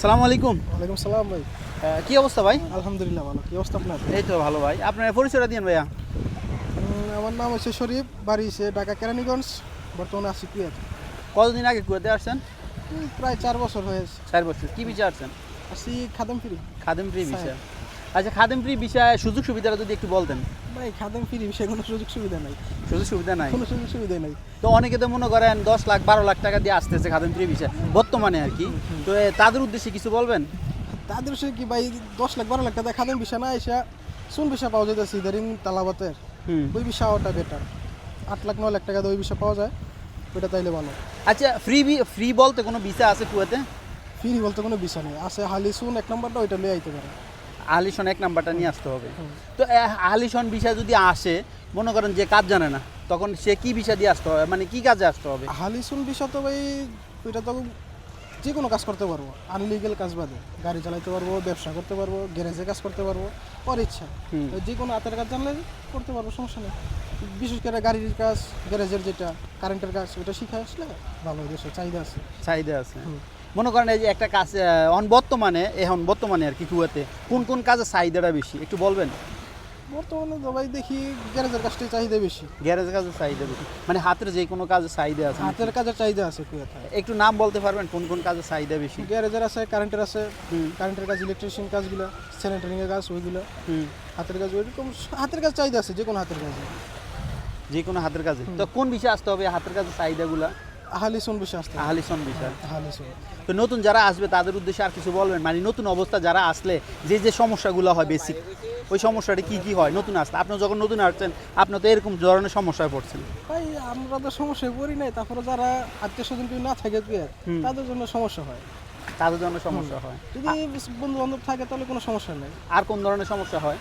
আসসালামু আলাইকুম। ওয়ালাইকুম সালাম ভাই। কি অবস্থা ভাই? আলহামদুলিল্লাহ ভালো। কি অবস্থা আপনার? এই তো ভালো ভাই। আপনার পরিচয়টা দিন ভাইয়া। আমার নাম হচ্ছে শরীফ, বাড়ি হচ্ছে ঢাকা কেরানীগঞ্জ, বর্তমানে আছি কুয়েত। কতদিন আগে কুয়েতে আসছেন? প্রায় 4 বছর হয়েছে। 4 বছর। কি বিষয়ে আসছেন? আসছি খাদেম ফ্রি। খাদেম ফ্রি বিষয়। আচ্ছা, খাদেম ফ্রি বিষয়ে সুযোগ সুবিধাটা যদি একটু বলতেন। ভাই খাদেম ফ্রি বিষয়ে কোনো সুযোগ সুবিধা নাই। সুযোগ সুবিধা নাই? কোনো সুযোগ সুবিধা নাই। তো অনেকে তো মনে করেন 10 লাখ 12 লাখ টাকা দিয়ে আসতেছে খাদেম ফ্রি বিষয় বর্তমানে আর কি। তো তাদের উদ্দেশ্যে কিছু বলবেন? তাদের সে কি ভাই 10 লাখ 12 লাখ টাকা খাদেম বিষয় না এসে শুন বিষয় পাওয়া যাইতেছে ইদারিং তালাবাতের। ওই বিষয়টা বেটার। 8 লাখ 9 লাখ টাকা দিয়ে ওই বিষয় পাওয়া যায়, ওইটা তাইলে ভালো। আচ্ছা, ফ্রি বলতে কোনো ভিসা আছে কুয়েতে? ফ্রি বলতে কোনো বিষয় নেই, আছে হালি শুন 1 নম্বরটা, ওইটা লিয়ে আইতে পারে। আহলিশন 1 নাম্বারটা নিয়ে আসতে হবে। তো আহলিশন বিষয় যদি আসে, মনে করেন যে কাজ জানে না, তখন সে কি বিষয় দিয়ে আসতে হবে, মানে কি কাজে আসতে হবে? হালি শুন বিষয় তো ভাই ওইটা তো যে কোনো কাজ করতে পারবো, আনলিগেল কাজ বাদে গাড়ি চালাতে পারবো, ব্যবসা করতে পারবো, গ্যারেজে কাজ করতে পারবো, ওর ইচ্ছা। যে কোনো হাতের কাজ জানলে করতে পারবো, সমস্যা নেই। বিশেষ করে গাড়ির কাজ, গ্যারেজের যেটা কারেন্টের কাজ, ওইটা শিখে আসলে ভালো, দেশে চাহিদা আছে। চাহিদা আছে। মনে করেন এই যে একটা কাজ বর্তমানে আর কি কুয়েতে কোন কোন কাজের চাহিদাটা বেশি একটু বলবেন? বর্তমানে তো ভাই দেখি গ্যারেজের কাজটাই চাহিদা বেশি। গ্যারেজের কাজের চাহিদা বেশি, মানে হাতের যে কোনো কাজের চাহিদা আছে? হাতের কাজের চাহিদা আছে কুয়েতে। একটু নাম বলতে পারবেন কোন কোন কাজের চাহিদা বেশি? গ্যারেজের আছে, কারেন্টের আছে, কারেন্টের কাজ, ইলেকট্রিশিয়ান কাজগুলো, স্যানিটারিংয়ের কাজ, ওইগুলো হাতের কাজ, ওইরকম হাতের কাজ চাহিদা আছে, যে কোনো হাতের কাজে। যে কোনো হাতের কাজে। তো কোন বিষয়ে আসতে হবে হাতের কাজের চাহিদাগুলা? আহালিসন বিষয় আসতে হবে। আহলিশন বিষয়। আহালিসন। তো নতুন যারা আসবে তাদের উদ্দেশ্যে আর কিছু বলবেন, মানে নতুন অবস্থা যারা আসলে যে যে সমস্যাগুলো হয় বেসিক, ওই সমস্যাটা কি কি হয় নতুন আসলে? আপনি যখন নতুন আসছেন আপনি তো এরকম ধরনের সমস্যায় পড়ছেন। ভাই আমরা তো সমস্যায় পড়ি নাই, তারপরে যারা আত্মীয় স্বজন কেউ না থাকে কুয়েত, তাদের জন্য সমস্যা হয়। তাদের জন্য সমস্যা হয়। যদি বন্ধু বান্ধব থাকে তাহলে কোনো সমস্যা নেই। আর কোন ধরনের সমস্যা হয়?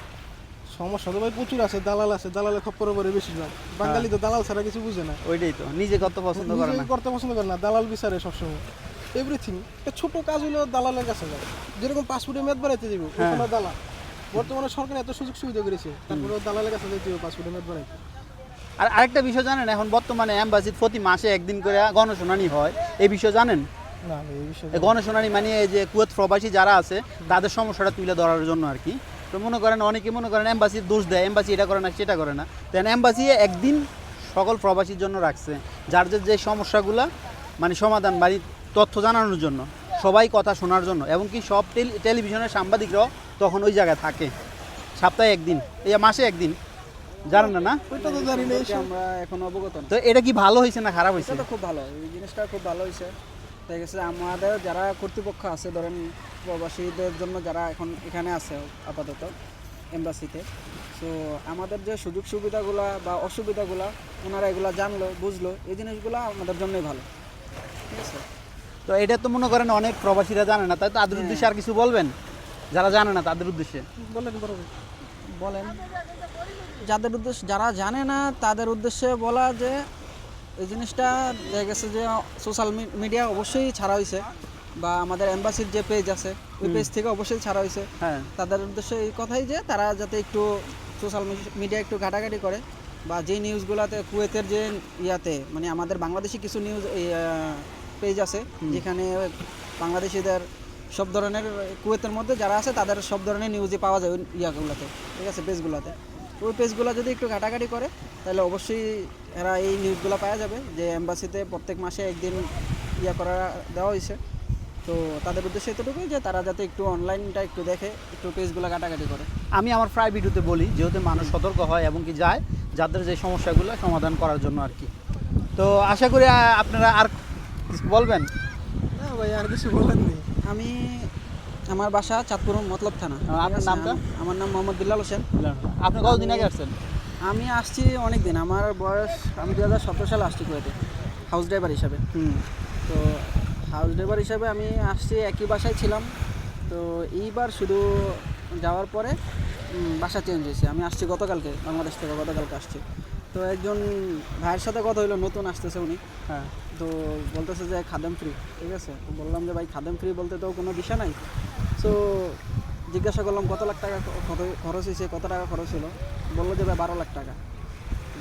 সমস্যা তো ভাই প্রচুর আছে, দালাল আছে, দালালের খপ্পরে পড়ে বেশিরভাগ। বাঙালি তো দালাল ছাড়া কিছু বুঝে না। ওইটাই তো, নিজে করতে পছন্দ করে নিজে না। করতে পছন্দ করে না, দালাল বিচারে সবসময় এভরিথিং। একটা ছোট কাজ হলেও দালালের কাছে যায়। যেরকম পাসপোর্টে মেয়াদ বাড়াইতে যাবো, ওখানে দালাল। বর্তমানে সরকার এত সুযোগ সুবিধা করেছে, তারপরে দালালের কাছে যেতে হবে পাসপোর্টে মেয়াদ বাড়াইতে। আর আরেকটা বিষয় জানেন, এখন বর্তমানে অ্যাম্বাসির প্রতি মাসে একদিন করে গণশুনানি হয়, এই বিষয়ে জানেন? না এই বিষয়ে এই গণশুনানি মানে এই যে কুয়েত প্রবাসী যারা আছে তাদের সমস্যাটা তুলে ধরার জন্য আর কি। তো অনেকে মনে করেন অ্যাম্বাসির দোষ দেয়, অ্যাম্বাসি এটা করে না সেটা করে না। দেন অ্যাম্বাসি একদিন সকল প্রবাসীর জন্য রাখছে, যার যে সমস্যাগুলো মানে সমাধান মানে তথ্য জানানোর জন্য, সবাই কথা শোনার জন্য, এবং কি সব টেলিভিশনের সাংবাদিকরাও তখন ওই জায়গায় থাকে। সপ্তাহে একদিন, এই মাসে একদিন। জানেন না? ওইটা তো জানি না, আমরা এখন অবগত না। তো এটা কি ভালো হয়েছে না খারাপ হয়েছে? এটা তো খুব ভালো, এই জিনিসটা খুব ভালো হয়েছে। দেখা গেছে আমাদের যারা কর্তৃপক্ষ আছে, ধরেন প্রবাসীদের জন্য যারা এখন এখানে আছে আপাতত এমবাসিতে, সো আমাদের যে সুযোগ সুবিধাগুলো বা অসুবিধাগুলো ওনারা এগুলো জানলো বুঝলো, এই জিনিসগুলো আমাদের জন্যই ভালো, ঠিক আছে। তো এটা তো মনে করেন অনেক প্রবাসীরা জানে না, তাই তাদের উদ্দেশ্যে আর কিছু বলবেন যারা জানে না তাদের উদ্দেশ্যে? বলেন বলবেন। বলেন, যাদের উদ্দেশ্যে, যারা জানে না তাদের উদ্দেশ্যে বলা যে এই জিনিসটা দেখা গেছে যে সোশ্যাল মিডিয়া অবশ্যই ছাড়া হয়েছে, বা আমাদের এম্বাসির যে পেজ আছে ওই পেজ থেকে অবশ্যই ছাড়া হয়েছে। হ্যাঁ, তাদের উদ্দেশ্যে এই কথাই যে তারা যাতে একটু সোশ্যাল মিডিয়া একটু ঘাটাঘাটি করে, বা যে নিউজগুলোতে কুয়েতের যে ইয়াতে মানে আমাদের বাংলাদেশি কিছু নিউজ পেজ আছে যেখানে বাংলাদেশিদের সব ধরনের, কুয়েতের মধ্যে যারা আছে তাদের সব ধরনের নিউজই পাওয়া যায় ওই ইয়াগুলোতে, ঠিক আছে, পেজগুলোতে। ওই পেজগুলো যদি একটু ঘাটাঘাটি করে তাহলে অবশ্যই এরা এই নিউজগুলো পাওয়া যাবে যে এম্বাসিতে প্রত্যেক মাসে একদিন ইয়া করা দেওয়া হয়েছে। তো তাদের উদ্দেশ্যে এতটুকুই যে তারা যাতে একটু অনলাইনটা একটু দেখে, একটু পেজগুলো ঘাটাঘাটি করে। আমি আমার প্রায় ভিডিওতে বলি যেহেতু মানুষ সতর্ক হয় এবং কি যায় যাদের যে সমস্যাগুলো সমাধান করার জন্য আর কি। তো আশা করি আপনারা আর কিছু বলবেন? না ভাই আর কিছু বলেন নেই। আমি, আমার বাসা চাঁদপুর মতলব থানা। আপনার নামটা? আমার নাম মোহাম্মদ বিল্লাল হোসেন। আপনি কতদিন আগে আসছেন? আমি আসছি অনেক দিন, আমার বয়স, আমি 2017 সালে আসছি কুয়েতে হাউস ড্রাইভার হিসাবে। তো হাউস ড্রাইভার হিসাবে আমি আসছি, একই বাসায় ছিলাম। তো এইবার শুধু যাওয়ার পরে বাসা চেঞ্জ হয়েছে। আমি আসছি গতকালকে, বাংলাদেশ থেকে গতকালকে আসছি। তো একজন ভাইয়ের সাথে কথা হইলো, নতুন আসতেছে উনি। হ্যাঁ। তো বলতেছে যে খাদেম ফ্রি, ঠিক আছে। তো বললাম যে ভাই খাদেম ফ্রি বলতে তো কোনো বিষয় নাই। সো জিজ্ঞাসা করলাম কত লাখ টাকা খরচ হয়েছে, কত টাকা খরচ হলো। বললো যে ভাই 12 লাখ টাকা।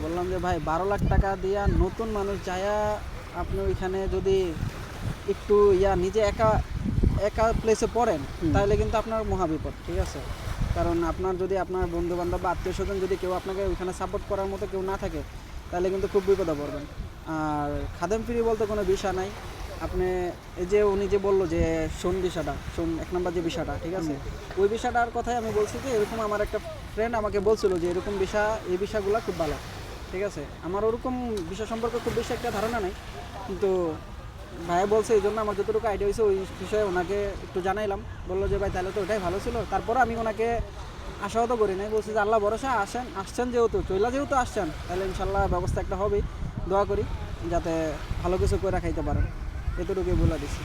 বললাম যে ভাই 12 লাখ টাকা দিয়া নতুন মানুষ যায়া আপনি ওইখানে যদি একটু নিজে একা একা প্লেসে পড়েন তাহলে কিন্তু আপনার মহাবিপদ, ঠিক আছে? কারণ আপনার যদি আপনার বন্ধু বান্ধব বা আত্মীয় স্বজন যদি কেউ আপনাকে ওইখানে সাপোর্ট করার মতো কেউ না থাকে তাহলে কিন্তু খুব বিপদে পড়বেন। আর খাদেম ফ্রি বলতে কোনো বিষয় নাই। আপনি এই যে উনি যে বললো যে শোন বিষয়টা, শোন 1 নম্বর যে বিষয়টা, ঠিক আছে, ওই বিষয়টার কথাই আমি বলছি যে এরকম আমার একটা ফ্রেন্ড আমাকে বলছিল যে এরকম বিষয়, এই বিষয়গুলো খুব ভালো, ঠিক আছে? আমার ওরকম বিষয় সম্পর্কে খুব বেশি একটা ধারণা নেই, কিন্তু ভাই বলছে এই জন্য আমার যতটুকু আইডিয়া হয়েছে ওই বিষয়ে ওনাকে একটু জানাইলাম। বললো যে ভাই তাহলে তো ওটাই ভালো ছিল। তারপরে আমি ওনাকে আশাহত করি নাই, বলছি যে আল্লাহ ভরসা, আসছেন যেহেতু আসছেন তাহলে ইনশাল্লাহ ব্যবস্থা একটা হবেই। দোয়া করি যাতে ভালো কিছু করে রাখাইতে পারেন, এতটুকুই বলে দিচ্ছি।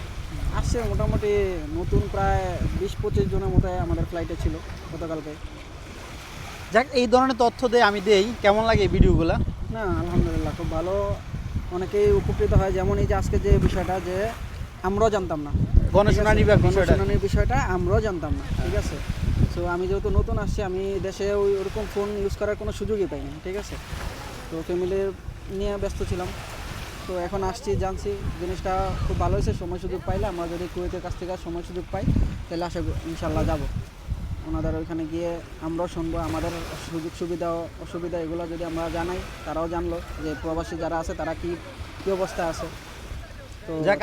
আসছে মোটামুটি নতুন প্রায় 20-25 জনের মতো আমাদের ফ্লাইটে ছিল গতকালকে। যাক, এই ধরনের তথ্য দিয়ে আমি দেই, কেমন লাগে এই ভিডিওগুলো? না আলহামদুলিল্লাহ খুব ভালো, অনেকেই উপকৃত হয়। যেমন এই যে আজকে যে বিষয়টা যে আমরাও জানতাম না, গণশুনানি বা বিষয়টা। গণশুনানির বিষয়টা আমরাও জানতাম না, ঠিক আছে? সো আমি যেহেতু নতুন আসছি, আমি দেশে ওরকম ফোন ইউজ করার কোনো সুযোগই পাইনি, ঠিক আছে? তো ফ্যামিলির নিয়ে ব্যস্ত ছিলাম। তো এখন আসছি, জানছি, জিনিসটা খুব ভালো হয়েছে। সময় সুযোগ পাইলে আমরা যদি কুয়েতের কাছ থেকে সময় সুযোগ পাই তাহলে আশা করি ইনশাল্লাহ যাব ওনাদের ওইখানে গিয়ে। আমরাও শুনবো আমাদের সুযোগ সুবিধা অসুবিধা এগুলো যদি আমরা জানাই, তারাও জানলো যে প্রবাসী যারা আছে তারা কী অবস্থা আছে। তো যাক,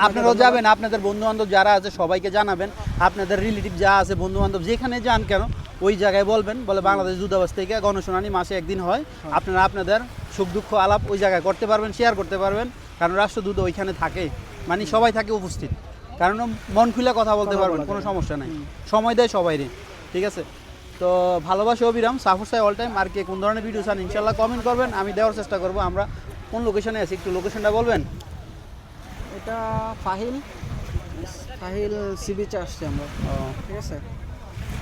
আপনারাও যাবেন, আপনাদের বন্ধু বান্ধব যারা আছে সবাইকে জানাবেন, আপনাদের রিলেটিভ যা আছে বন্ধু বান্ধব যেখানে যান কেন ওই জায়গায় বলবেন, বলে বাংলাদেশ দূতাবাস থেকে গণশুনানি মাসে একদিন হয়, আপনারা আপনাদের সুখ দুঃখ আলাপ ওই জায়গায় করতে পারবেন, শেয়ার করতে পারবেন। কারণ রাষ্ট্রদূত ওইখানে থাকে, মানে সবাই থাকে উপস্থিত, কারণ মন খুলে কথা বলতে পারবেন, কোনো সমস্যা নাই, সময় দেয় সবাইরই, ঠিক আছে? তো ভালোবাসি অবিরাম, সাফর সাই অল টাইম। আর কে কোন ধরনের ভিডিও চান ইনশাল্লাহ কমেন্ট করবেন, আমি দেওয়ার চেষ্টা করবো। আমরা কোন লোকেশনে আছি একটু লোকেশনটা বলবেন? এটা ফাহিল সি বিচে আসছি আমরা, ঠিক আছে?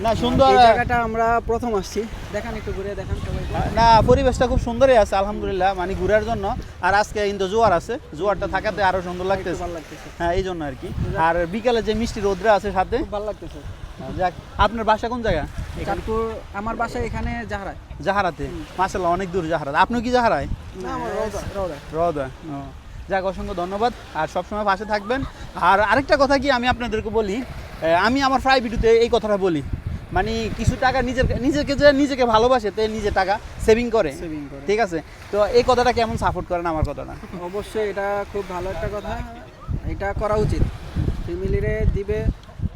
না, সুন্দর এই জায়গাটা আমরা প্রথম আসছি, দেখান একটু ঘুরে দেখান সবাই। না, পরিবেশটা খুব সুন্দরই আছে আলহামদুলিল্লাহ, মানে ঘোরার জন্য। আর আজকে কিন্তু জোয়ার আছে, জোয়ারটা থাকাতে আরো সুন্দর লাগতেছে। ভালো লাগতেছে, হ্যাঁ, এই জন্য আর কি। আর বিকালে যে মিষ্টি রোদ্রা আছে সাথে, খুব ভালো লাগতেছে। যাক, আপনার বাসা কোন জায়গা? চাঁদপুর, আমার বাসা এখানে জাহারায়। জাহারাতে? মাশাআল্লাহ, অনেক দূর জাহারাতে। আপনিও কি জাহারায়? না, আমার রওদা। রওদা। যাক, অসংখ্য ধন্যবাদ, আর সবসময় পাশে থাকবেন। আর আরেকটা কথা কি আমি আপনাদেরকে বলি, আমি আমার প্রায় ভিডিওতে এই কথাটা বলি, মানে কিছু টাকা নিজেকে ভালোবাসে তে নিজে টাকা সেভিং করে, ঠিক আছে? তো এই কথাটা কেমন সাপোর্ট করেন আমার কথাটা? অবশ্যই এটা খুব ভালো একটা কথা, এটা করা উচিত। ফ্যামিলিরে দিবে,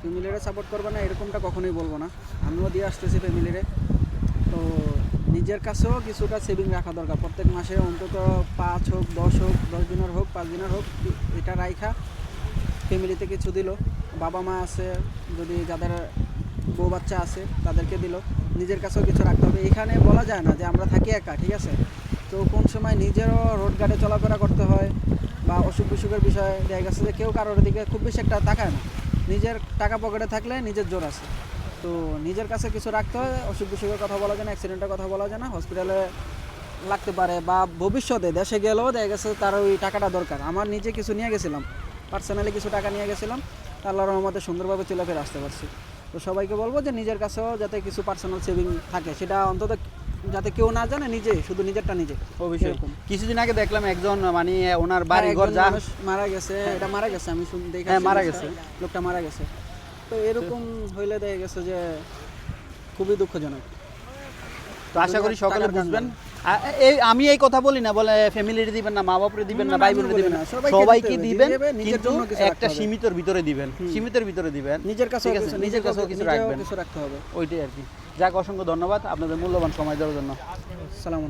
ফ্যামিলিরে সাপোর্ট করবে না এরকমটা কখনোই বলবো না। আমিও দিয়ে আসতেছি ফ্যামিলিরে। তো নিজের কাছেও কিছুটা সেভিং রাখা দরকার, প্রত্যেক মাসে অন্তত 5 হোক 10 হোক, 10 দিনের হোক, 5 দিনের হোক, এটা রাইখা ফ্যামিলিতে কিছু দিল। বাবা মা আছে, যদি যাদের বউ বাচ্চা আছে তাদেরকে দিল, নিজের কাছেও কিছু রাখতে হবে। এখানে বলা যায় না যে আমরা থাকি একা, ঠিক আছে? তো কোন সময় নিজেরও রোড ঘাটে চলাফেরা করতে হয়, বা অসুখ বিসুখের বিষয়ে দেখা গেছে যে কেউ কারোর দিকে খুব বেশি একটা তাকায় না। নিজের টাকা পকেটে থাকলে নিজের জোর আছে। তো নিজের কাছে কিছু রাখতে হয়, অসুখ বিসুখের কথা বলা যায় না, অ্যাক্সিডেন্টের কথা বলা যায় না, হসপিটালে লাগতে পারে, বা ভবিষ্যতে দেশে গেলেও দেখা গেছে তার ওই টাকাটা দরকার। আমার নিজে কিছু নিয়ে গেছিলাম, পার্সোনালি কিছু টাকা নিয়ে গেছিলাম, আল্লাহর রহমতে সুন্দরভাবে চলে ফিরে আসতে পারছি। তো সবাইকে বলবো যে নিজের কাছেও যাতে কিছু পার্সোনাল সেভিং থাকে, সেটা অন্তত যাতে কেউ না জানে, নিজে শুধু নিজেরটা নিজে। অবশ্যই। কিছুদিন আগে দেখলাম একজন, মানে ওনার বাড়ি হ্যাঁ, ঘর একজন যা মানুষ মারা গেছে, এটা মারা গেছে, আমি দেখি মারা গেছে, লোকটা মারা গেছে। তো এরকম হইলে দেখা গেছে যে খুবই দুঃখজনক। তো আশা করি সকলে বুঝবেন। আমি এই কথা বলি না বলে ফ্যামিলির দিবেন না, মা বাপরে দিবেন না, ভাই বোনের দিবেন না, সবাইকে দিবেন, কিন্তু একটা সীমিতর ভিতরে দিবেন, সীমিতের ভিতরে দিবেন। নিজের কাছেও কিছু রাখবেন, কিছু রাখতে হবে, ওইটাই আর কি। যাক, অসংখ্য ধন্যবাদ আপনাদের মূল্যবান সময় দেওয়ার জন্য। সালাম।